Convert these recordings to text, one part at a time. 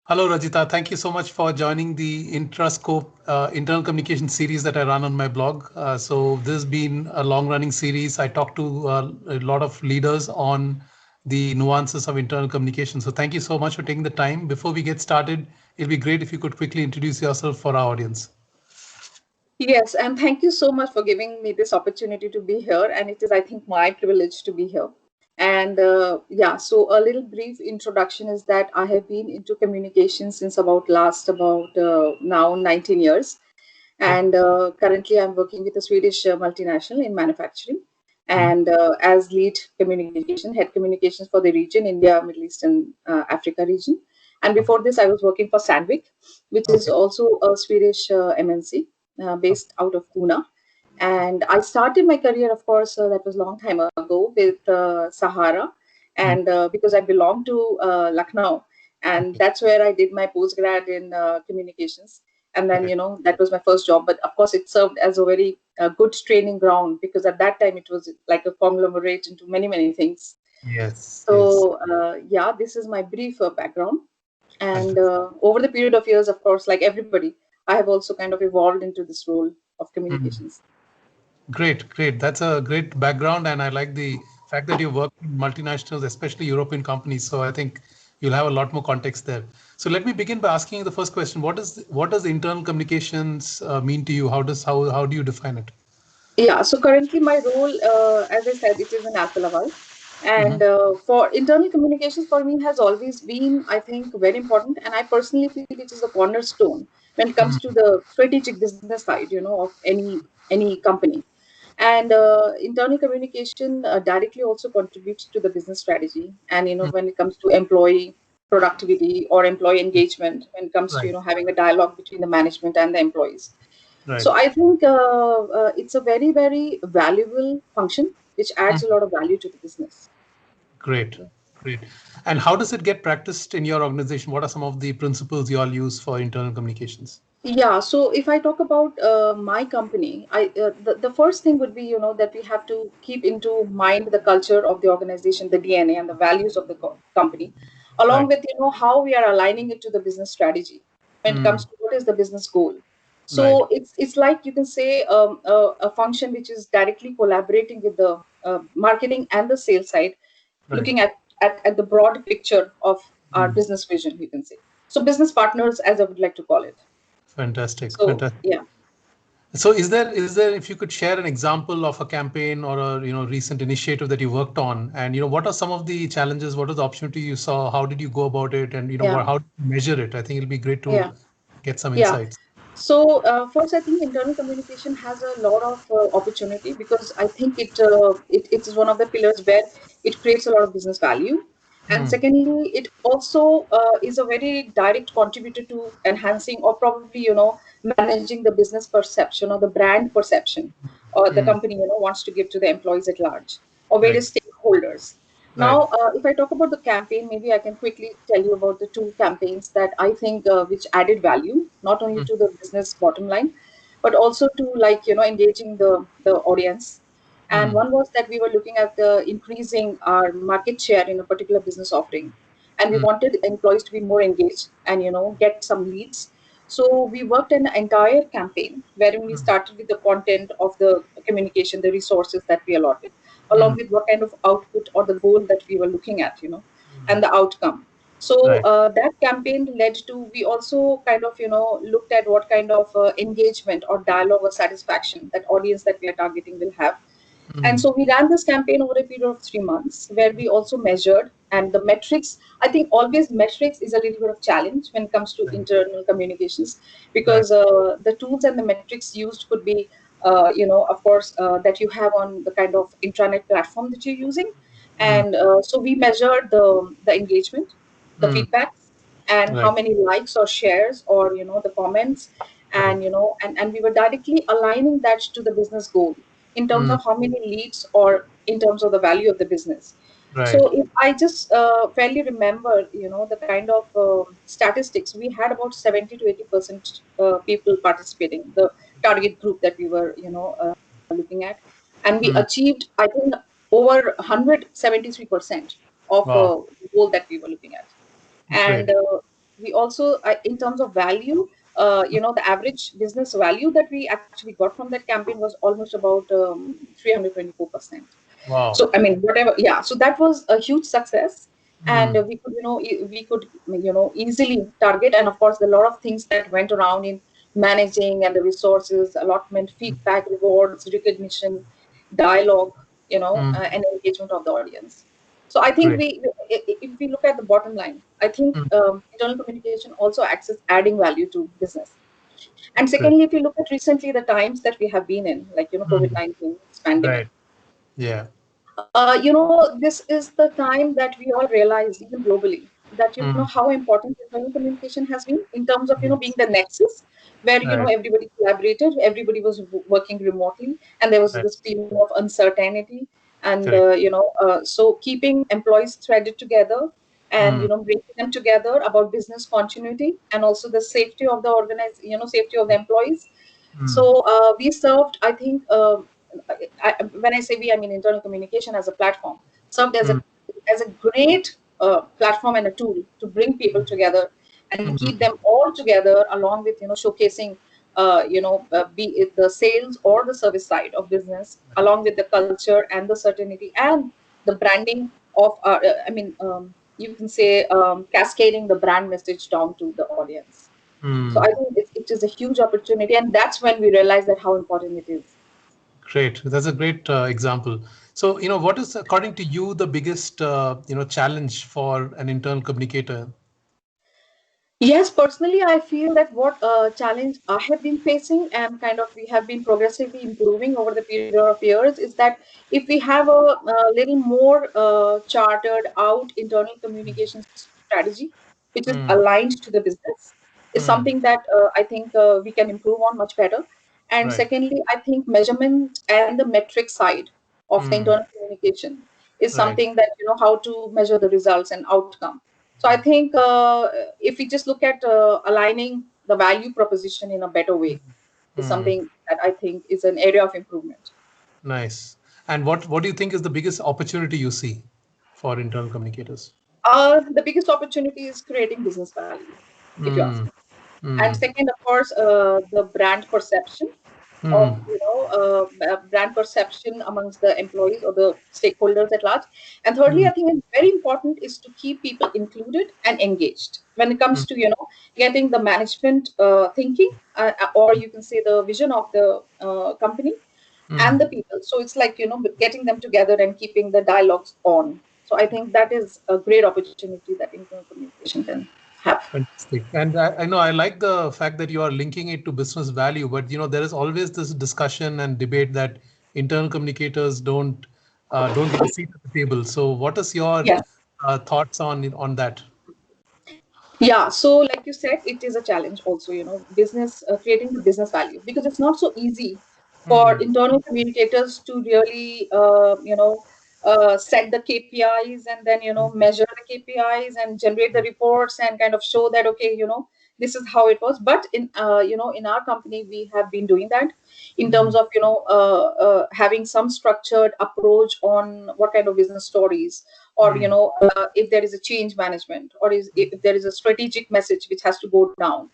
Hello, Rajita. Thank you so much for joining the Intrascope internal communication series that I run on my blog. So this has been a long-running series. I talk to a lot of leaders on the nuances of internal communication. So thank you so much for taking the time. Before we get started, it'll be great if you could quickly introduce yourself for our audience. Yes, and thank you so much for giving me this opportunity to be here. And it is, I think, my privilege to be here. And yeah, so a little brief introduction is that I have been into communication since about now 19 years. Great. And currently, I'm working with a Swedish multinational in manufacturing Mhm. and as head communications for the region, India, Middle East, and Africa region. And Okay. before this, I was working for Sandvik, which is Okay. also a Swedish MNC Okay. based out of Pune. And I started my career, of course, that was a long time ago with Sahara, Mhm. and because I belong to Lucknow, and Okay. that's where I did my postgrad in communications. And then, Great. that was my first job. But of course, it served as a very good training ground because at that time it was like a conglomerate into many, many things. Yes. Yes. So, yeah, this is my brief background. And Fantastic. over the period of years, of course, like everybody, I have also kind of evolved into this role of Mhm. communications. Great, great. That's a great background, and I like the fact that you work in multinationals, especially European companies. So I think you'll have a lot more context there. So let me begin by asking you the first question: what does internal communications mean to you? How do you define it? Yeah, so currently my role, as I said, it is an Alfa Laval. Hmm. And for internal communications, for me, has always been, I think, very important. And I personally feel it is a cornerstone when it comes to the strategic business side, of any company. And internal communication directly also contributes to the business strategy. And when it comes to employee productivity or employee engagement, when it comes to Right, having a dialogue between the management and the employees. right, So I think it's a very, very valuable function which adds a Mhm. lot of value to the business. Great, great. And how does it get practiced in your organization? What are some of the principles you all use for internal communications? Yeah, so if I talk about my company, the first thing would be that we have to keep into mind the culture of the organization, the DNA, and the values of the company, along Right. with how we are aligning it to the business strategy when it Mm. comes to what is the business goal. Right. So it's like you can say a function which is directly collaborating with the marketing and the sales side, Right. looking at the broad picture of our Mm. business vision, you can say. So business partners, as I would like to call it. Fantastic, So fantastic. yeah, So is there if you could share an example of a campaign or a recent initiative that you worked on, and what are some of the challenges, what are the opportunity you saw, how did you go about it, and yeah, how do you measure it? I think it'll be great to yeah, get some yeah. insights. So first, I think internal communication has a lot of opportunity because I think it is one of the pillars where it creates a lot of business value. And Hmm. secondly, it also is a very direct contributor to enhancing or probably managing the business perception or the brand perception or the Hmm. company wants to give to the employees at large or Right. various stakeholders. Right. Now, if I talk about the campaign, maybe I can quickly tell you about the two campaigns that I think which added value not only Hmm. to the business bottom line, but also to like engaging the audience. And Hmm. one was that we were looking at increasing our market share in a particular business offering, and we Hmm. wanted employees to be more engaged and get some leads. So we worked an entire campaign wherein we Hmm. started with the content of the communication, the resources that we allotted, along Hmm. with what kind of output or the goal that we were looking at, and the outcome. So Right. that campaign led to, we also kind of looked at what kind of engagement or dialogue or satisfaction that audience that we are targeting will have. And Hmm. so we ran this campaign over a period of 3 months where we also measured and the metrics. I think always metrics is a little bit of challenge when it comes to Right. internal communications Right. because the tools and the metrics used could be, of course, that you have on the kind of intranet platform that you're using. Hmm. And so we measured the engagement, the Hmm. feedbacks, and how Right. many likes or shares or the comments, Right. and and we were directly aligning that to the business goal in terms Hmm. of how many leads or in terms of the value of the business. Right. So if I just fairly remember, the kind of statistics, we had about 70 to 80% people participating, the target group that we were, looking at. And we Hmm. achieved, I think, over 173% of Wow. the goal that we were looking at. And Great. we also, in terms of value, the average business value that we actually got from that campaign was almost about 324%. Wow. So I mean, whatever, yeah. So that was a huge success, and Mm, we could, we could, easily target, and of course, a lot of things that went around in managing and the resources, allotment, feedback, rewards, recognition, dialogue, mm, and engagement of the audience. So I think great. if we look at the bottom line, I think Mm, internal communication also acts as adding value to business. And great. secondly, if you look at recently the times that we have been in, like COVID Mm, 19, this pandemic, right. Yeah. this is the time that we all realize, even globally, that Mm, how important internal communication has been in terms of being yes. the nexus where Right. everybody collaborated, everybody was working remotely, and there was Right. this feeling of uncertainty, and Correct. so keeping employees threaded together, and Mm, bringing them together about business continuity and also the safety of the safety of the employees. mm, So we served, I think, when I say we, I mean internal communication as a platform served as a great platform and a tool to bring people together and keep mm, them all together, along with showcasing, be it the sales or the service side of business, along with the culture and the certainty and the branding of, you can say, cascading the brand message down to the audience. So I mm. think it is a huge opportunity, and that's when we realize that how important it is. Great. That's a great example. So, what is, according to you, the biggest, challenge for an internal communicator? Yes, personally, I feel that what challenge I have been facing and kind of we have been progressively improving over the period of years is that if we have a little more chartered out internal communication strategy, which is Mm, aligned to the business, is mm, something that I think we can improve on much better. And right. secondly, I think measurement and the metric side of the Mm, internal communication is right. something that how to measure the results and outcome. So I think if we just look at aligning the value proposition in a better way is Mm, something that I think is an area of improvement. nice. And what do you think is the biggest opportunity you see for internal communicators? The biggest opportunity is creating business value, if you ask Mm, me. And mm, second, of course, the brand perception of mm, brand perception amongst the employees or the stakeholders at large. And thirdly, mm, I think it's very important is to keep people included and engaged when it mm, comes to getting the management thinking, or you can say the vision of the company and mm. the people. So it's like getting them together and keeping the dialogues on. So I think that is a great opportunity that internal communication can have. Fantastic. And I know I like the fact that you are linking it to business value, but there is always this discussion and debate that internal communicators don't get a seat at the table. So, what is your Yes. thoughts on that? Yeah, so like you said, it is a challenge also, business creating the business value, because it's not so easy for Hmm. internal communicators to really, set the KPIs and then, measure the KPIs and generate the reports and kind of show that, okay, this is how it was. But in our company, we have been doing that in terms Hmm. of, having some structured approach on what kind of business stories, or Hmm. if there is a change management, or if there is a strategic message which has to go down,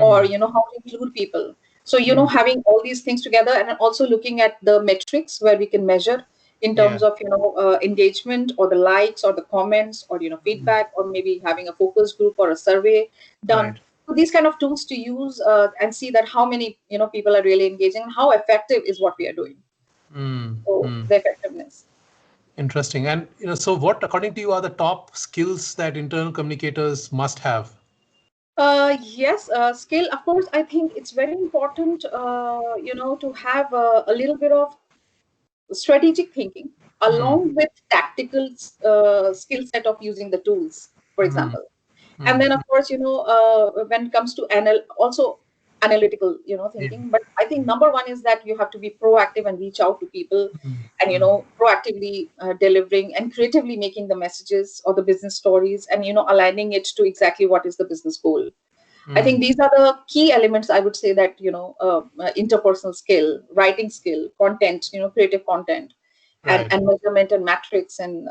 or Hmm. how to include people. So Hmm. having all these things together, and also looking at the metrics where we can measure in terms Yeah. of engagement, or the likes, or the comments, or Hmm. feedback, or maybe having a focus group or a survey done. Right. So these kind of tools to use, and see that how many people are really engaging, and how effective is what we are doing. Hmm. So Hmm. the effectiveness. Interesting. And so what, according to you, are the top skills that internal communicators must have? Yes, skill. Of course, I think it's very important, to have a little bit of strategic thinking Hmm. along with tactical skill set of using the tools, for Hmm. example. And Hmm. then, of course, when it comes to also analytical, Yeah. thinking. But I think number one is that you have to be proactive and reach out to people, Hmm. and Hmm. proactively delivering and creatively making the messages or the business stories, and aligning it to exactly what is the business goal. I Hmm. think these are the key elements, I would say, that interpersonal skill, writing skill, content, creative content, and Right. measurement and metrics, and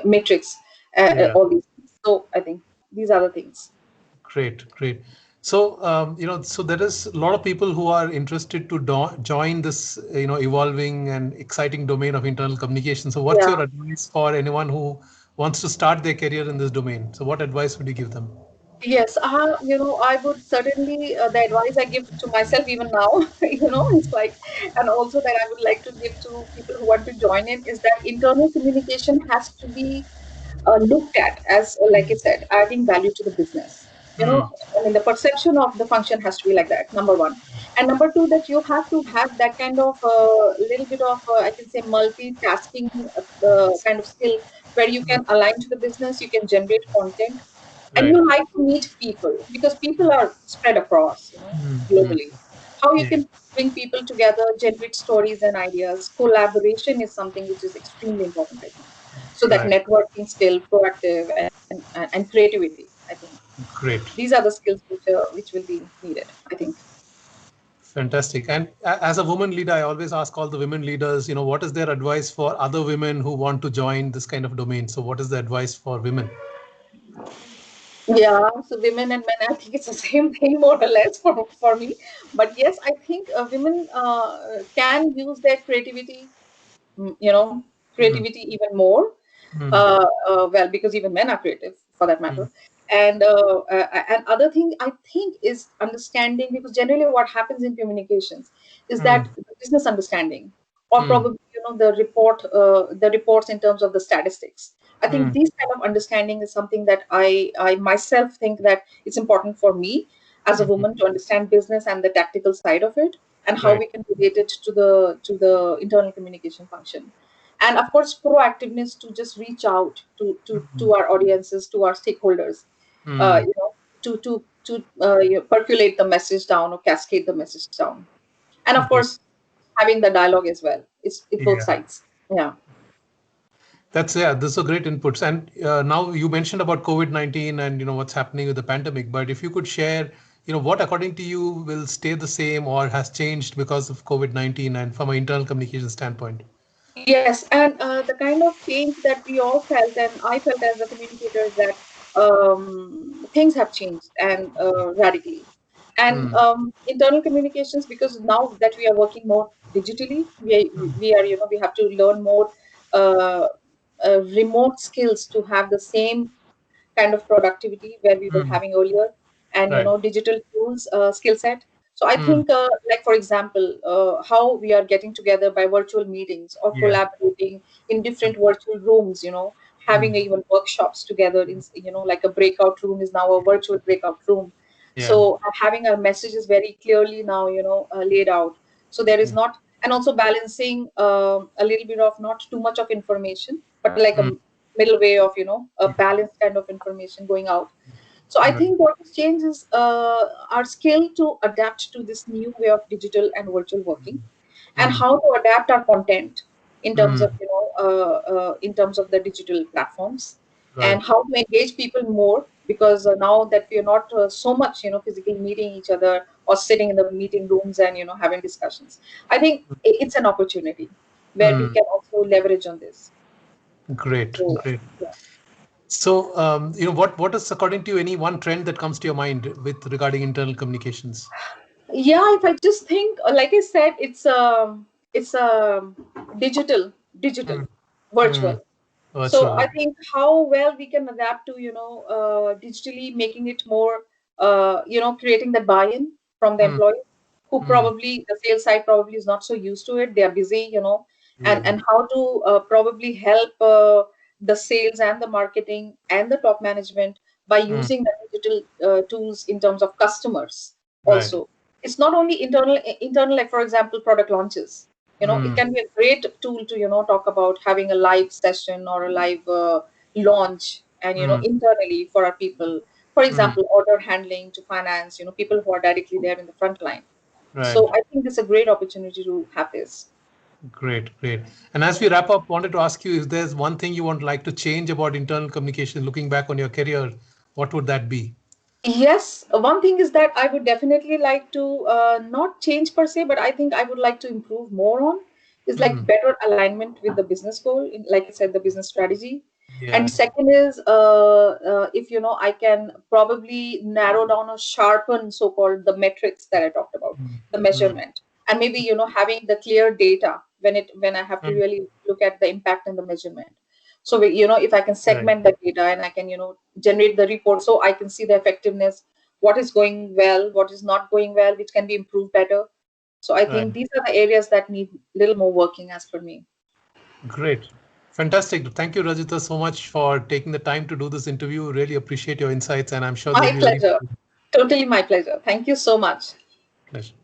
matrix, Yeah. all these things. So I think these are the things. Great, great. So, so there is a lot of people who are interested to join this, evolving and exciting domain of internal communication. So, what's Yeah. your advice for anyone who wants to start their career in this domain? So, what advice would you give them? Yes, I would certainly, the advice I give to myself even now, it's like, and also that I would like to give to people who want to join in is that internal communication has to be looked at as, like I said, adding value to the business. Mm, I mean, the perception of the function has to be like that, number one. And number two, that you have to have that kind of little bit of, I can say, multitasking kind of skill where you can align to the business, you can generate content, and right. you like to meet people because people are spread across, Mm, globally. How you yeah, can bring people together, generate stories and ideas. Collaboration is something which is extremely important, I think. So that right. networking skill, proactive, and creativity, I think Great. these are the skills which will be needed, I think. Fantastic. And as a woman leader, I always ask all the women leaders, what is their advice for other women who want to join this kind of domain? So, what is the advice for women? Yeah, so women and men, I think it's the same thing more or less for me. But yes, I think women can use their creativity, mm, you know, Mm, creativity even more. mm, Well, because even men are creative for that mm, matter. And other thing I think is understanding, because generally what happens in communications is that mm, the business understanding, or mm, probably the reports in terms of the statistics. I think mm, these kind of understanding is something that I myself think that it's important for me as a mm. woman to understand business and the tactical side of it, and how Right. we can relate it to the internal communication function. And of course proactiveness to just reach out to Mm, our audiences, to our stakeholders, mm. percolate the message down or cascade the message down. And of Great. course having the dialogue as well, it's both Yeah. sides. Yeah. Yeah, those are great inputs. And now you mentioned about COVID-19 and what's happening with the pandemic. But if you could share, what according to you will stay the same or has changed because of COVID-19 and from an internal communication standpoint. Yes, and the kind of change that we all felt, and I felt as a communicator, is that things have changed and radically. And Mm, internal communications, because now that we are working more digitally, we are, we have to learn more uh, remote skills to have the same kind of productivity where we were mm, having earlier, and right. digital tools skill set. So I Mm, think like for example how we are getting together by virtual meetings or yeah. collaborating in different virtual rooms, having Mm, even workshops together in, like a breakout room is now a virtual breakout room. yeah. So having our messages very clearly now, laid out, so there is Mm, not, and also balancing a little bit of not too much of information, but like a mm, middle way of, a balanced kind of information going out. So I right. think what has changed is our skill to adapt to this new way of digital and virtual working, and Mm, how to adapt our content in terms mm, of, in terms of the digital platforms, and right. how to engage people more, because now that we are not so much, physically meeting each other or sitting in the meeting rooms and, having discussions. I think it's an opportunity where we Mm, can also leverage on this. great. So Great. yeah. So, what is according to you any one trend that comes to your mind with regarding internal communications? Yeah, if I just think, like I said, it's digital, digital, Mm, virtual. mm, So I virtual. think how well we can adapt to, digitally making it more, creating that buy-in from the Mm, employees, who mm, probably the sales side probably is not so used to it. They are busy, yeah. and how to probably help the sales and the marketing and the top management by Mm, using the digital tools in terms of customers right. also. It's not only internal, like for example, product launches. It Mm, can be a great tool to, talk about having a live session or a live launch, and, mm, internally for our people. For mm, example, order handling to finance, people who are directly there in the front line. right. So I think it's a great opportunity to have this. Great, great. And as we wrap up, wanted to ask you if there's one thing you would like to change about internal communication, looking back on your career, what would that be? Yes, one thing is that I would definitely like to not change per se, but I think I would like to improve more on is like Mm, better alignment with the business goal, like I said, the business strategy. And Yeah. second is, if I can probably narrow down or sharpen so-called the metrics that I talked about, Mm, the mm, measurement, and maybe having the clear data when I have to mm. really look at the impact and the measurement. So if I can Right. segment the data and I can generate the report, so I can see the effectiveness, what is going well, what is not going well, which can be improved better. So I think Right. these are the areas that need little more working as per me. Great. Fantastic. Thank you, Rajita, so much for taking the time to do this interview. Really appreciate your insights, and I'm sure they'll My be very pleasure. Totally my pleasure. Thank you so much. pleasure.